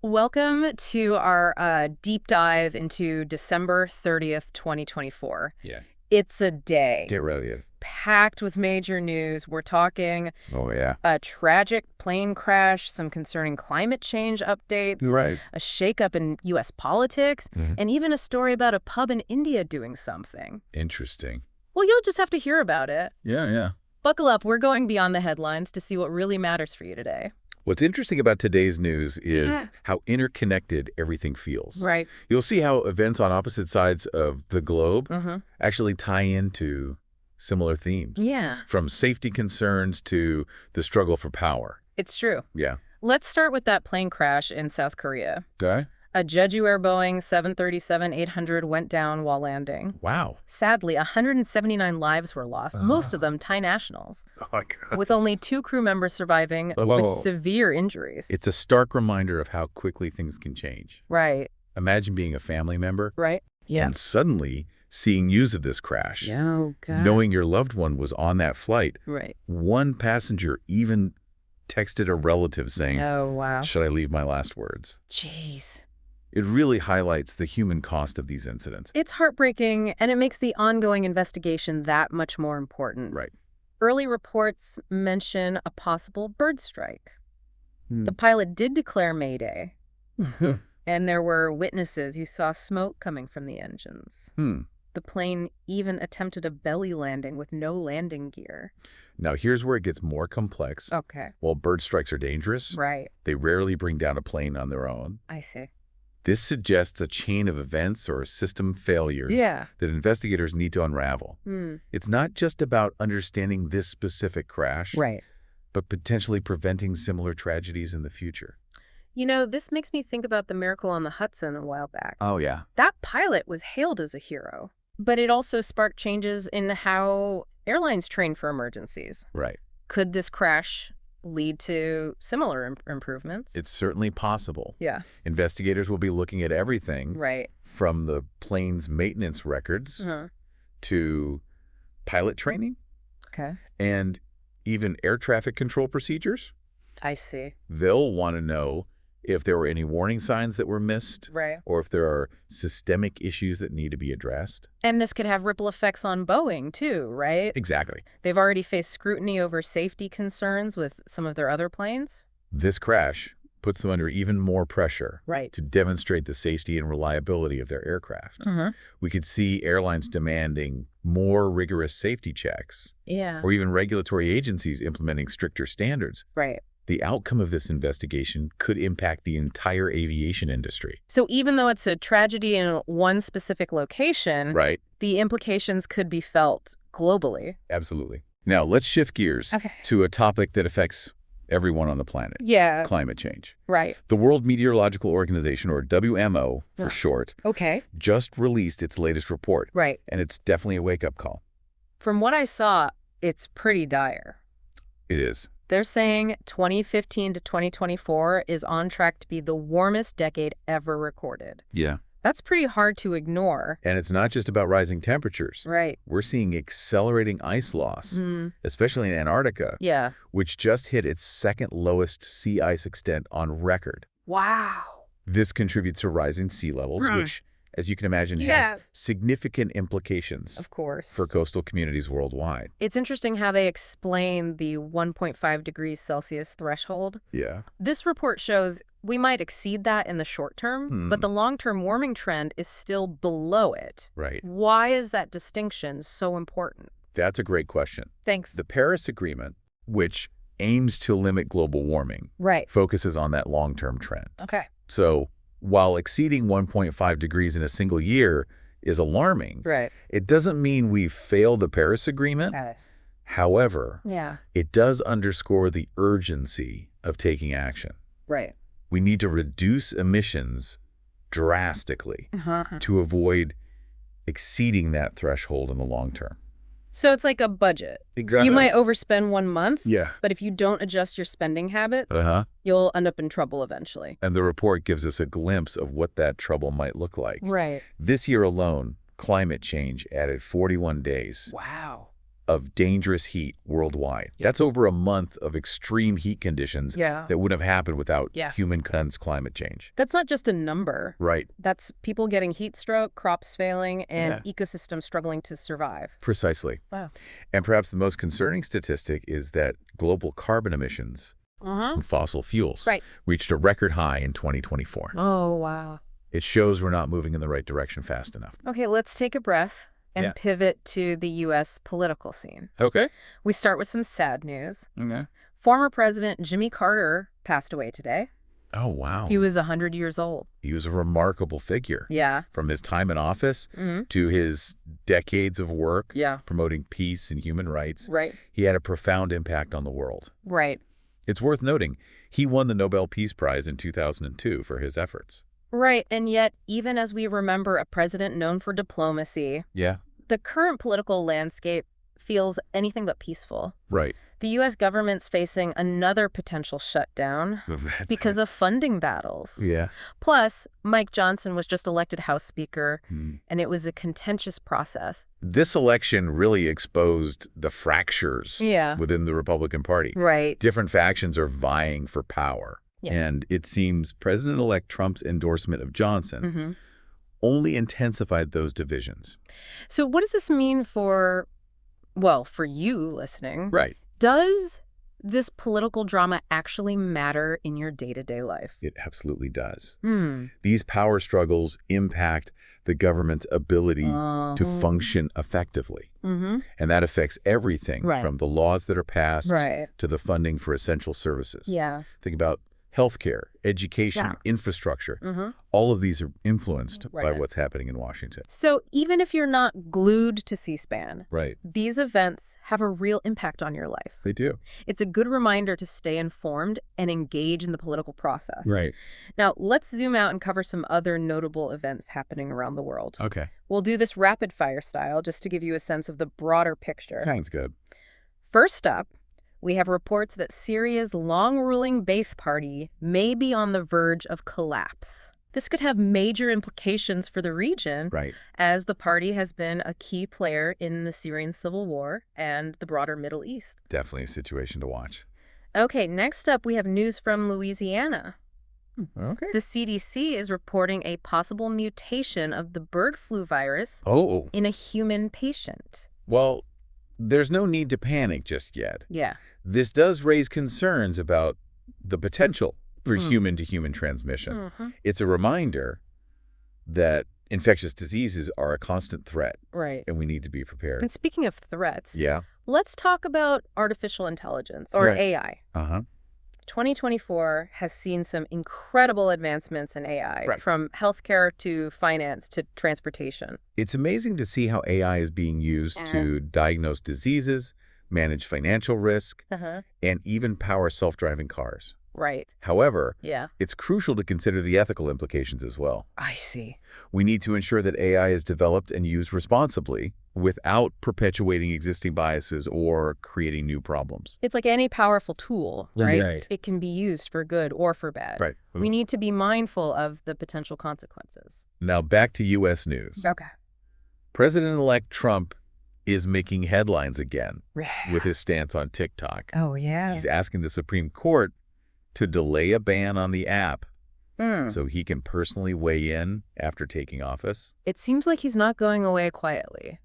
Welcome to our deep dive into December 30th, 2024. Yeah, It's a day it really is. packed with major news. We're talking Oh, yeah. a tragic plane crash, some concerning climate change updates, Right. a shakeup in U.S. politics, and even a story about a pub in India doing something. Interesting. Well, you'll just have to hear about it. Yeah. Buckle up. We're going beyond the headlines to see what really matters for you today. What's interesting about today's news is how interconnected everything feels. Right. You'll see how events on opposite sides of the globe actually tie into similar themes. Yeah. From safety concerns to the struggle for power. It's true. Yeah. Let's start with that plane crash in South Korea. Okay. A Jeju Air Boeing 737-800 went down while landing. Wow. Sadly, 179 lives were lost, most of them Thai nationals, Oh, my God. with only 2 crew members surviving with severe injuries. It's a stark reminder of how quickly things can change. Right. Imagine being a family member Right? and suddenly seeing news of this crash. Oh, God. Knowing your loved one was on that flight. Right. One passenger even texted a relative saying, Oh, wow. "Should I leave my last words?" Jeez. It really highlights the human cost of these incidents. It's heartbreaking, and it makes the ongoing investigation that much more important. Right. Early reports mention a possible bird strike. The pilot did declare Mayday, and there were witnesses who saw smoke coming from the engines. The plane even attempted a belly landing with no landing gear. Now, here's where it gets more complex. Okay. While bird strikes are dangerous, Right. they rarely bring down a plane on their own. I see. This suggests a chain of events or system failures that investigators need to unravel. It's not just about understanding this specific crash, Right. but potentially preventing similar tragedies in the future. You know, this makes me think about the Miracle on the Hudson a while back. Oh, yeah. That pilot was hailed as a hero, but it also sparked changes in how airlines train for emergencies. Right. Could this crash lead to similar improvements? It's certainly possible. Yeah. Investigators will be looking at everything Right. from the plane's maintenance records to pilot training Okay. and even air traffic control procedures. I see. They'll want to know if there were any warning signs that were missed Right. or if there are systemic issues that need to be addressed. And this could have ripple effects on Boeing, too, right? Exactly. They've already faced scrutiny over safety concerns with some of their other planes. This crash puts them under even more pressure Right. to demonstrate the safety and reliability of their aircraft. We could see airlines demanding more rigorous safety checks Yeah. or even regulatory agencies implementing stricter standards. Right. The outcome of this investigation could impact the entire aviation industry. So even though it's a tragedy in one specific location, Right. the implications could be felt globally. Absolutely. Now, let's shift gears to a topic that affects everyone on the planet. Yeah. Climate change. Right. The World Meteorological Organization, or WMO for short, Okay. just released its latest report. Right. And it's definitely a wake-up call. From what I saw, it's pretty dire. It is. They're saying 2015 to 2024 is on track to be the warmest decade ever recorded. Yeah. That's pretty hard to ignore. And it's not just about rising temperatures. Right. We're seeing accelerating ice loss, especially in Antarctica, Yeah. which just hit its second lowest sea ice extent on record. Wow. This contributes to rising sea levels, which, as you can imagine, has significant implications Of course. for coastal communities worldwide. It's interesting how they explain the 1.5 degrees Celsius threshold. Yeah. This report shows we might exceed that in the short term, but the long-term warming trend is still below it. Right. Why is that distinction so important? That's a great question. Thanks. The Paris Agreement, which aims to limit global warming, Right. focuses on that long-term trend. Okay. So while exceeding 1.5 degrees in a single year is alarming, Right. it doesn't mean we've failed the Paris Agreement. However, Yeah. it does underscore the urgency of taking action. Right. We need to reduce emissions drastically to avoid exceeding that threshold in the long term. So it's like a budget. Exactly. You might overspend 1 month, Yeah. but if you don't adjust your spending habits, Uh-huh. you'll end up in trouble eventually. And the report gives us a glimpse of what that trouble might look like. Right. This year alone, climate change added 41 days Wow. of dangerous heat worldwide. That's over a month of extreme heat conditions that wouldn't have happened without humankind climate change. That's not just a number. Right. That's people getting heat stroke, crops failing, and ecosystems struggling to survive. Precisely. Wow. And perhaps the most concerning statistic is that global carbon emissions from fossil fuels reached a record high in 2024. Oh, wow. It shows we're not moving in the right direction fast enough. Okay, let's take a breath and pivot to the U.S. political scene. Okay. We start with some sad news. Okay. Former President Jimmy Carter passed away today. Oh, wow. He was 100 years old. He was a remarkable figure. Yeah. From his time in office to his decades of work promoting peace and human rights. Right. He had a profound impact on the world. Right. It's worth noting, he won the Nobel Peace Prize in 2002 for his efforts. Right, and yet, even as we remember a president known for diplomacy, the current political landscape feels anything but peaceful. Right. The U.S. government's facing another potential shutdown because of funding battles. Yeah. Plus, Mike Johnson was just elected House Speaker, and it was a contentious process. This election really exposed the fractures within the Republican Party. Right. Different factions are vying for power. Yeah. And it seems President-elect Trump's endorsement of Johnson only intensified those divisions. So what does this mean for, well, for you listening? Right. Does this political drama actually matter in your day-to-day life? It absolutely does. These power struggles impact the government's ability to function effectively. And that affects everything from the laws that are passed to the funding for essential services. Yeah. Think about healthcare, education, infrastructure. All of these are influenced by what's happening in Washington. So even if you're not glued to C-SPAN, Right. these events have a real impact on your life. They do. It's a good reminder to stay informed and engage in the political process. Right. Now, let's zoom out and cover some other notable events happening around the world. Okay. We'll do this rapid fire style just to give you a sense of the broader picture. Sounds good. First up, we have reports that Syria's long-ruling Ba'ath Party may be on the verge of collapse. This could have major implications for the region, as the party has been a key player in the Syrian civil war and the broader Middle East. Definitely a situation to watch. Okay, next up, we have news from Louisiana. Okay. The CDC is reporting a possible mutation of the bird flu virus in a human patient. Well, there's no need to panic just yet. Yeah. This does raise concerns about the potential for human-to-human transmission. It's a reminder that infectious diseases are a constant threat. Right. And we need to be prepared. And speaking of threats, Yeah. let's talk about artificial intelligence, or AI. 2024 has seen some incredible advancements in AI, from healthcare to finance to transportation. It's amazing to see how AI is being used to diagnose diseases, manage financial risk, and even power self-driving cars. Right. However, it's crucial to consider the ethical implications as well. I see. We need to ensure that AI is developed and used responsibly without perpetuating existing biases or creating new problems. It's like any powerful tool, right? Right. It can be used for good or for bad. Right. We need to be mindful of the potential consequences. Now back to U.S. news. Okay. President-elect Trump is making headlines again with his stance on TikTok. Oh, yeah. He's asking the Supreme Court to delay a ban on the app so he can personally weigh in after taking office. It seems like he's not going away quietly.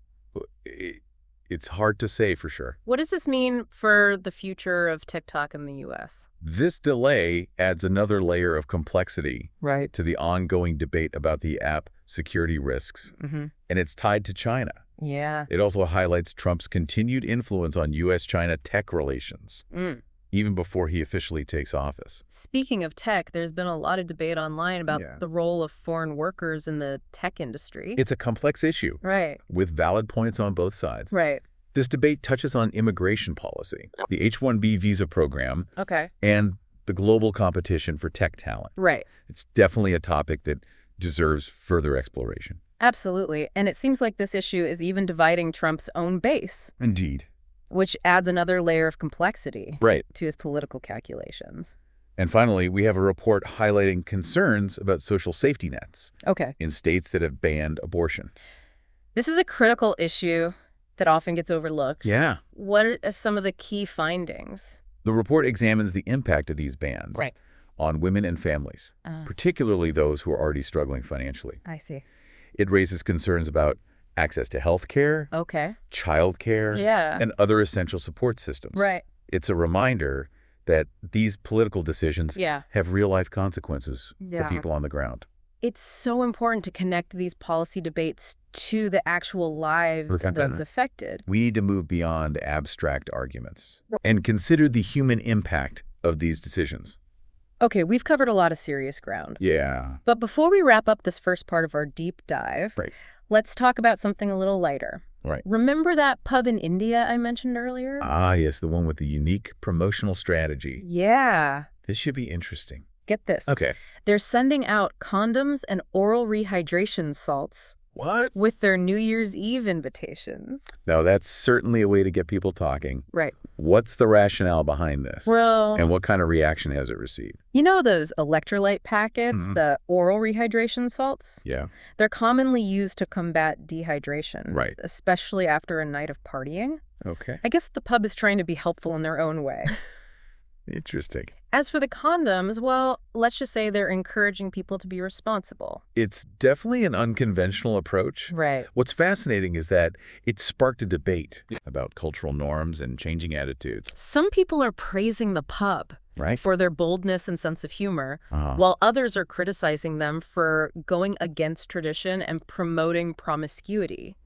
It's hard to say for sure. What does this mean for the future of TikTok in the U.S.? This delay adds another layer of complexity Right. to the ongoing debate about the app security risks, and it's tied to China. Yeah. It also highlights Trump's continued influence on U.S.-China tech relations, even before he officially takes office. Speaking of tech, there's been a lot of debate online about the role of foreign workers in the tech industry. It's a complex issue, Right. with valid points on both sides. Right. This debate touches on immigration policy, the H-1B visa program, Okay. and the global competition for tech talent. Right. It's definitely a topic that deserves further exploration. Absolutely. And it seems like this issue is even dividing Trump's own base. Indeed. Which adds another layer of complexity Right. to his political calculations. And finally, we have a report highlighting concerns about social safety nets Okay. in states that have banned abortion. This is a critical issue that often gets overlooked. Yeah. What are some of the key findings? The report examines the impact of these bans on women and families, particularly those who are already struggling financially. I see. It raises concerns about access to health care, child care, and other essential support systems. It's a reminder that these political decisions have real-life consequences for people on the ground. It's so important to connect these policy debates to the actual lives of those affected. We need to move beyond abstract arguments and consider the human impact of these decisions. Okay, we've covered a lot of serious ground. Yeah. But before we wrap up this first part of our deep dive, let's talk about something a little lighter. Remember that pub in India I mentioned earlier? Ah, yes, the one with the unique promotional strategy. Yeah. This should be interesting. Get this. Okay. They're sending out condoms and oral rehydration salts. What? With their New Year's Eve invitations. Now, that's certainly a way to get people talking. Right. What's the rationale behind this? Well, and what kind of reaction has it received? You know those electrolyte packets, the oral rehydration salts? Yeah. They're commonly used to combat dehydration. Right. Especially after a night of partying. Okay. I guess the pub is trying to be helpful in their own way. Interesting. As for the condoms, well, let's just say they're encouraging people to be responsible. It's definitely an unconventional approach. Right. What's fascinating is that it sparked a debate about cultural norms and changing attitudes. Some people are praising the pub for their boldness and sense of humor, while others are criticizing them for going against tradition and promoting promiscuity.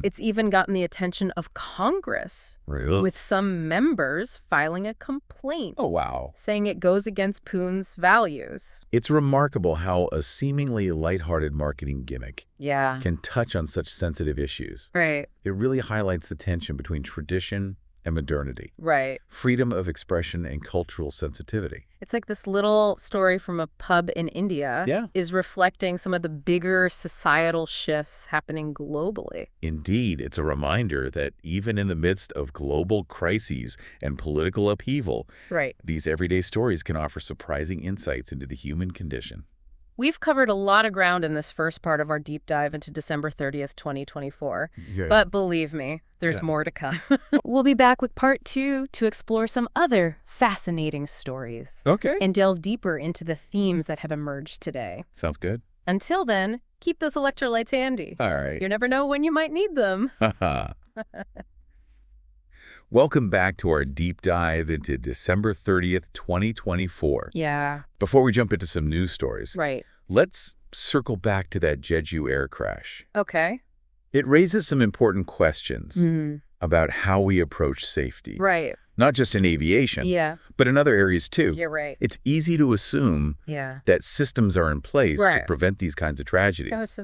It's even gotten the attention of Congress, with some members filing a complaint. Oh, wow. Saying it goes against Poon's values. It's remarkable how a seemingly lighthearted marketing gimmick can touch on such sensitive issues. Right. It really highlights the tension between tradition and modernity. Right. Freedom of expression and cultural sensitivity. It's like this little story from a pub in India is reflecting some of the bigger societal shifts happening globally. Indeed, it's a reminder that even in the midst of global crises and political upheaval, these everyday stories can offer surprising insights into the human condition. We've covered a lot of ground in this first part of our deep dive into December 30th, 2024. But believe me, there's more to come. We'll be back with part 2 to explore some other fascinating stories. And delve deeper into the themes that have emerged today. Sounds good. Until then, keep those electrolytes handy. All right. You never know when you might need them. Welcome back to our deep dive into December 30th, 2024. Yeah. Before we jump into some news stories, let's circle back to that Jeju Air crash. Okay. It raises some important questions about how we approach safety. Not just in aviation, but in other areas too. You're right. It's easy to assume that systems are in place to prevent these kinds of tragedies.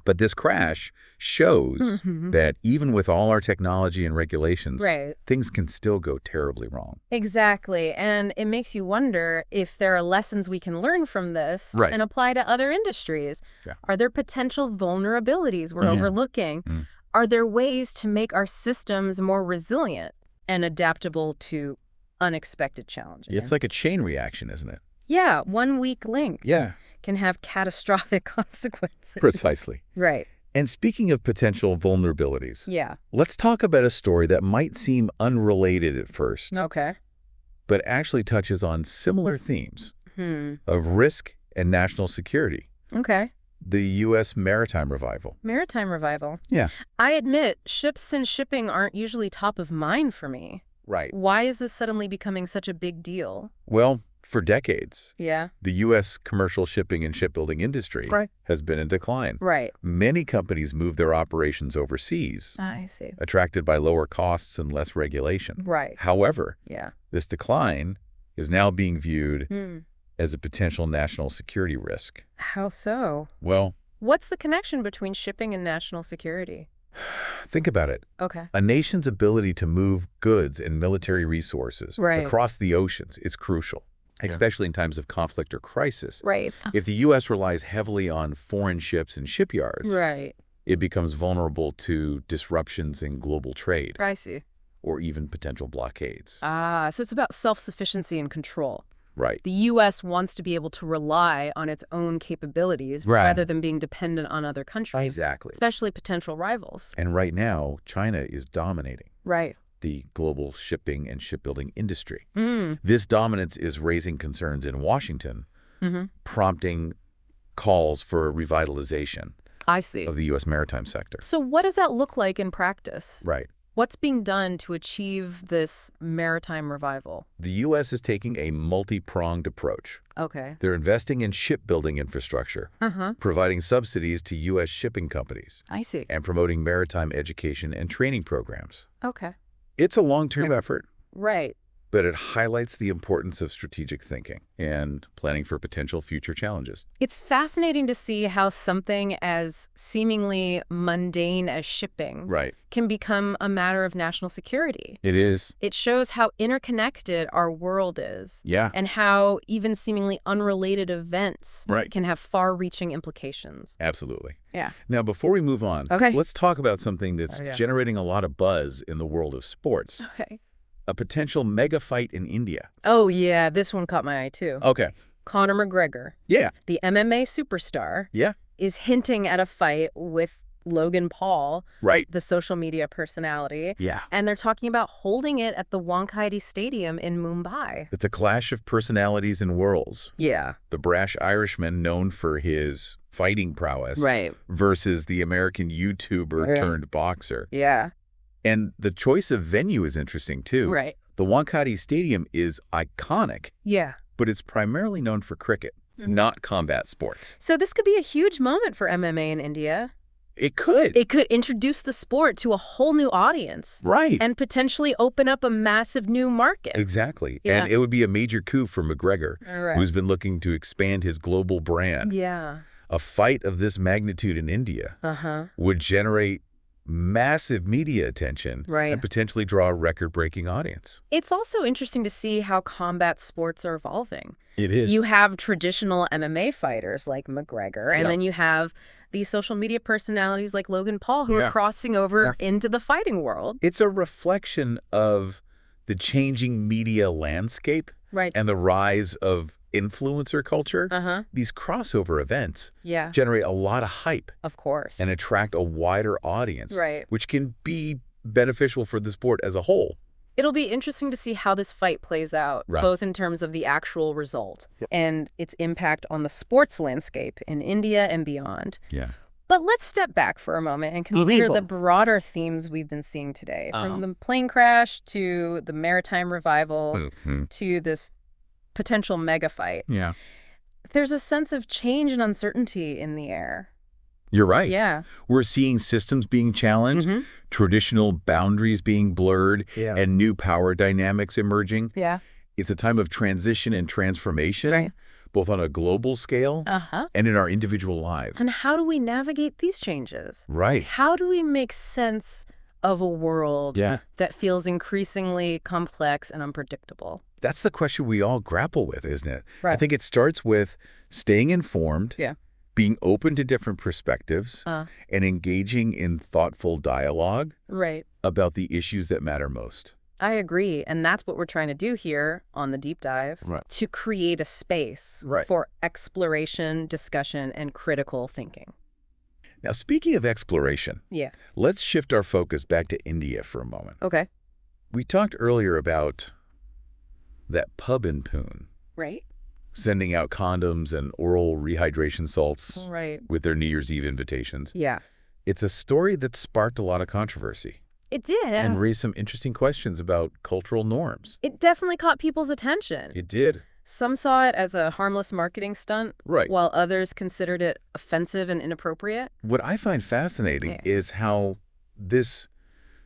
But this crash shows that even with all our technology and regulations, things can still go terribly wrong. Exactly. And it makes you wonder if there are lessons we can learn from this and apply to other industries. Are there potential vulnerabilities we're overlooking? Are there ways to make our systems more resilient and adaptable to unexpected challenges? It's like a chain reaction, isn't it? Yeah, one weak link. Yeah. Can have catastrophic consequences. Precisely. Right. And speaking of potential vulnerabilities, let's talk about a story that might seem unrelated at first. Okay. But actually touches on similar themes of risk and national security. Okay. The U.S. maritime revival. Maritime revival. Yeah. I admit, ships and shipping aren't usually top of mind for me. Right. Why is this suddenly becoming such a big deal? Well, for decades, the U.S. commercial shipping and shipbuilding industry has been in decline. Many companies moved their operations overseas, attracted by lower costs and less regulation. However, this decline is now being viewed as a potential national security risk. How so? Well, what's the connection between shipping and national security? Think about it. Okay. A nation's ability to move goods and military resources across the oceans is crucial. Especially in times of conflict or crisis. If the U.S. relies heavily on foreign ships and shipyards, it becomes vulnerable to disruptions in global trade. I see. Or even potential blockades. So it's about self-sufficiency and control. Right. The U.S. wants to be able to rely on its own capabilities rather than being dependent on other countries. Exactly. Especially potential rivals. And right now, China is dominating. Right. The global shipping and shipbuilding industry. This dominance is raising concerns in Washington, prompting calls for revitalization of the U.S. maritime sector. So what does that look like in practice? Right. What's being done to achieve this maritime revival? The U.S. is taking a multi-pronged approach. Okay. They're investing in shipbuilding infrastructure, providing subsidies to U.S. shipping companies, I see. and promoting maritime education and training programs. Okay. It's a long-term effort. Right. But it highlights the importance of strategic thinking and planning for potential future challenges. It's fascinating to see how something as seemingly mundane as shipping can become a matter of national security. It is. It shows how interconnected our world is. Yeah. And how even seemingly unrelated events can have far-reaching implications. Absolutely. Yeah. Now, before we move on, let's talk about something that's generating a lot of buzz in the world of sports. Okay. A potential mega fight in India. Oh, yeah. This one caught my eye, too. Okay. Conor McGregor, the MMA superstar, is hinting at a fight with Logan Paul, the social media personality. Yeah. And they're talking about holding it at the Wankhede Stadium in Mumbai. It's a clash of personalities and worlds. Yeah. The brash Irishman known for his fighting prowess versus the American YouTuber turned boxer. Yeah. And the choice of venue is interesting, too. Right. The Wankhede Stadium is iconic. Yeah. But it's primarily known for cricket. It's not combat sports. So this could be a huge moment for MMA in India. It could. It could introduce the sport to a whole new audience. Right. And potentially open up a massive new market. Exactly. Yeah. And it would be a major coup for McGregor, who's been looking to expand his global brand. Yeah. A fight of this magnitude in India would generate massive media attention and potentially draw a record-breaking audience. It's also interesting to see how combat sports are evolving. It is. You have traditional MMA fighters like McGregor, and then you have these social media personalities like Logan Paul who are crossing over into the fighting world. It's a reflection of the changing media landscape and the rise of influencer culture. These crossover events generate a lot of hype. Of course. And attract a wider audience, which can be beneficial for the sport as a whole. It'll be interesting to see how this fight plays out, both in terms of the actual result and its impact on the sports landscape in India and beyond. Yeah. But let's step back for a moment and consider the broader themes we've been seeing today, from the plane crash to the maritime revival to this potential mega fight. Yeah. There's a sense of change and uncertainty in the air. You're right. Yeah. We're seeing systems being challenged, traditional boundaries being blurred, and new power dynamics emerging. Yeah. It's a time of transition and transformation, both on a global scale and in our individual lives. And how do we navigate these changes? Right. How do we make sense of a world that feels increasingly complex and unpredictable? That's the question we all grapple with, isn't it? I think it starts with staying informed, being open to different perspectives, and engaging in thoughtful dialogue about the issues that matter most. I agree. And that's what we're trying to do here on the deep dive, to create a space for exploration, discussion, and critical thinking. Now, speaking of exploration, let's shift our focus back to India for a moment. Okay. We talked earlier about that pub in Pune. Sending out condoms and oral rehydration salts with their New Year's Eve invitations. Yeah. It's a story that sparked a lot of controversy. It did. And raised some interesting questions about cultural norms. It definitely caught people's attention. It did. Some saw it as a harmless marketing stunt, while others considered it offensive and inappropriate. What I find fascinating is how this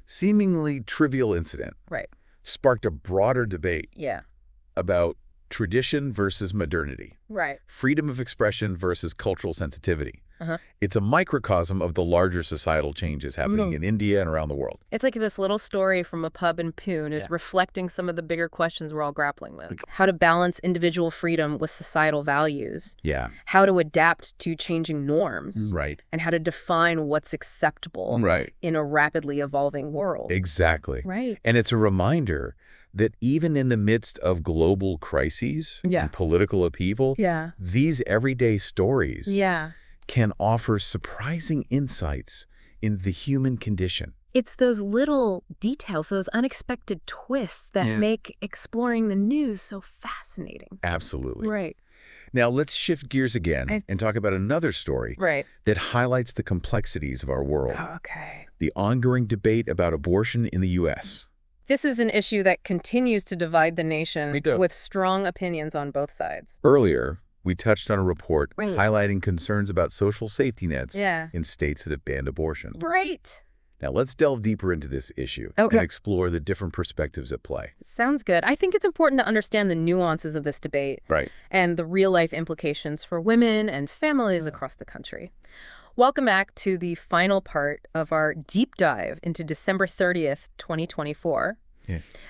seemingly trivial incident sparked a broader debate about tradition versus modernity, freedom of expression versus cultural sensitivity. It's a microcosm of the larger societal changes happening in India and around the world. It's like this little story from a pub in Pune is reflecting some of the bigger questions we're all grappling with. How to balance individual freedom with societal values. How to adapt to changing norms. And how to define what's acceptable in a rapidly evolving world. Exactly. And it's a reminder that even in the midst of global crises and political upheaval, these everyday stories can offer surprising insights in the human condition. It's those little details, those unexpected twists that make exploring the news so fascinating. Absolutely. Right. Now, let's shift gears again and talk about another story that highlights the complexities of our world. Okay. The ongoing debate about abortion in the U.S. This is an issue that continues to divide the nation with strong opinions on both sides. Earlier, we touched on a report highlighting concerns about social safety nets in states that have banned abortion. Right. Now, let's delve deeper into this issue and explore the different perspectives at play. Sounds good. I think it's important to understand the nuances of this debate and the real-life implications for women and families across the country. Welcome back to the final part of our deep dive into December 30th, 2024.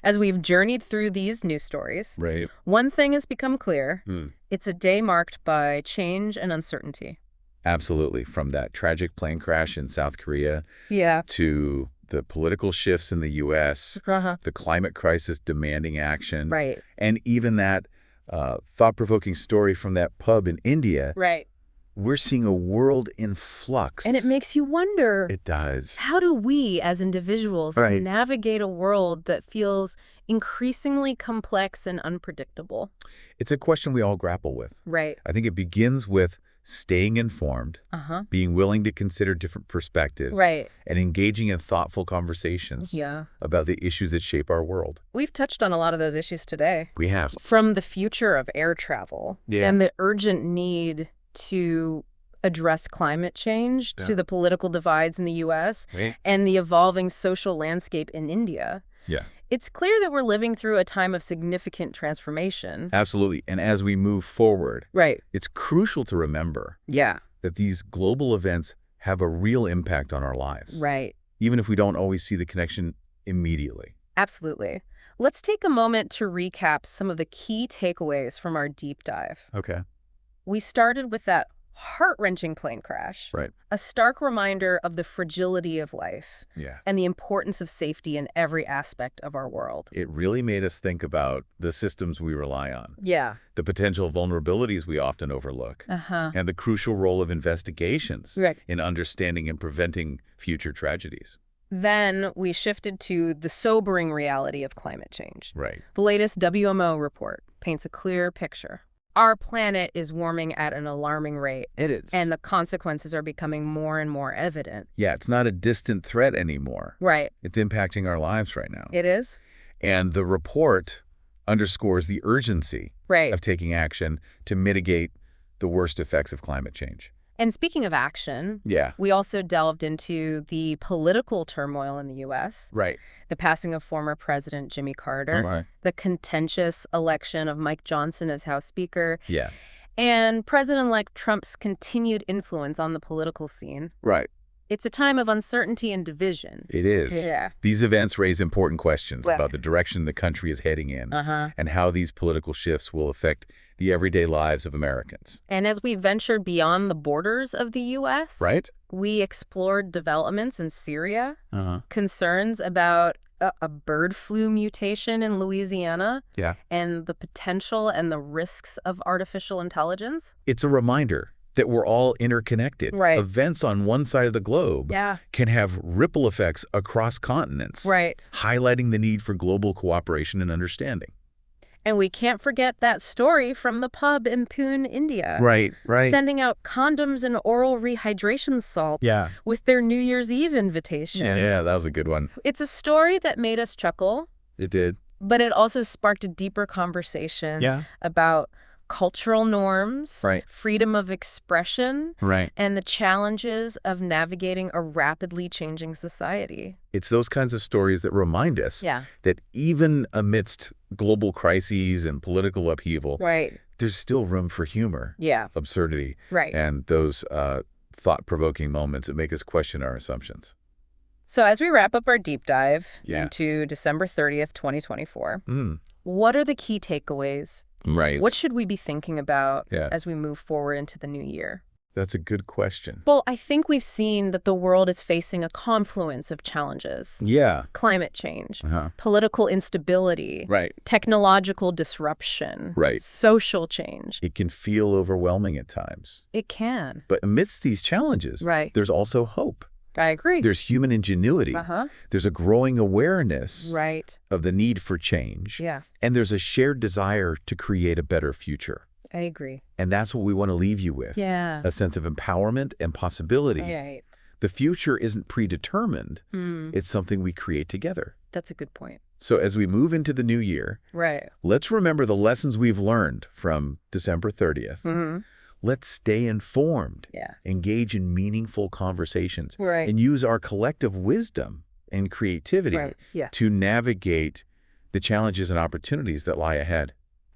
As we've journeyed through these news stories, one thing has become clear. It's a day marked by change and uncertainty. Absolutely. From that tragic plane crash in South Korea to the political shifts in the U.S., the climate crisis demanding action, and even that thought-provoking story from that pub in India, we're seeing a world in flux. And it makes you wonder. It does. How do we as individuals navigate a world that feels increasingly complex and unpredictable? It's a question we all grapple with. I think it begins with staying informed, being willing to consider different perspectives, and engaging in thoughtful conversations about the issues that shape our world. We've touched on a lot of those issues today. We have. From the future of air travel and the urgent need to address climate change to the political divides in the U.S. And the evolving social landscape in India. It's clear that we're living through a time of significant transformation. Absolutely. And as we move forward, it's crucial to remember that these global events have a real impact on our lives. Even if we don't always see the connection immediately. Absolutely. Let's take a moment to recap some of the key takeaways from our deep dive. We started with that heart-wrenching plane crash, a stark reminder of the fragility of life and the importance of safety in every aspect of our world. It really made us think about the systems we rely on, the potential vulnerabilities we often overlook, and the crucial role of investigations in understanding and preventing future tragedies. Then we shifted to the sobering reality of climate change. The latest WMO report paints a clear picture. Our planet is warming at an alarming rate. It is. And the consequences are becoming more and more evident. It's not a distant threat anymore. It's impacting our lives right now. It is. And the report underscores the urgency of taking action to mitigate the worst effects of climate change. And speaking of action, we also delved into the political turmoil in the U.S., the passing of former President Jimmy Carter, the contentious election of Mike Johnson as House Speaker, and President-elect Trump's continued influence on the political scene. It's a time of uncertainty and division. It is. These events raise important questions about the direction the country is heading in and how these political shifts will affect the everyday lives of Americans. And as we ventured beyond the borders of the U.S., we explored developments in Syria, concerns about a bird flu mutation in Louisiana, and the potential and the risks of artificial intelligence. It's a reminder that we're all interconnected. Events on one side of the globe can have ripple effects across continents, highlighting the need for global cooperation and understanding. And we can't forget that story from the pub in Pune, India. Sending out condoms and oral rehydration salts with their New Year's Eve invitation. That was a good one. It's a story that made us chuckle. It did. But it also sparked a deeper conversation about cultural norms, freedom of expression, and the challenges of navigating a rapidly changing society. It's those kinds of stories that remind us that even amidst global crises and political upheaval, there's still room for humor, absurdity, and those thought-provoking moments that make us question our assumptions. So as we wrap up our deep dive into December 30th, 2024, what are the key takeaways? What should we be thinking about as we move forward into the new year? That's a good question. Well, I think we've seen that the world is facing a confluence of challenges. Yeah. Climate change, Uh-huh. political instability, Right. technological disruption, Right. social change. It can feel overwhelming at times. It can. But amidst these challenges, Right. there's also hope. I agree. There's human ingenuity. Uh-huh. There's a growing awareness Right. of the need for change. Yeah. And there's a shared desire to create a better future. I agree. And that's what we want to leave you with. Yeah. A sense of empowerment and possibility. Right. The future isn't predetermined. Mm. It's something we create together. That's a good point. So as we move into the new year, Right. let's remember the lessons we've learned from December 30th. Mm-hmm. Let's stay informed, Yeah. engage in meaningful conversations, Right. and use our collective wisdom and creativity Right. Yeah. to navigate the challenges and opportunities that lie ahead.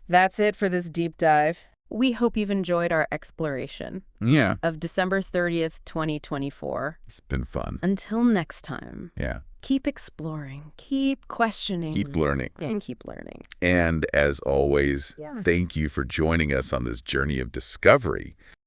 That's it for this deep dive. We hope you've enjoyed our exploration Yeah. of December 30th, 2024. It's been fun. Until next time, Yeah. keep exploring, keep questioning. Keep learning. And keep learning. And as always, Yeah. thank you for joining us on this journey of discovery.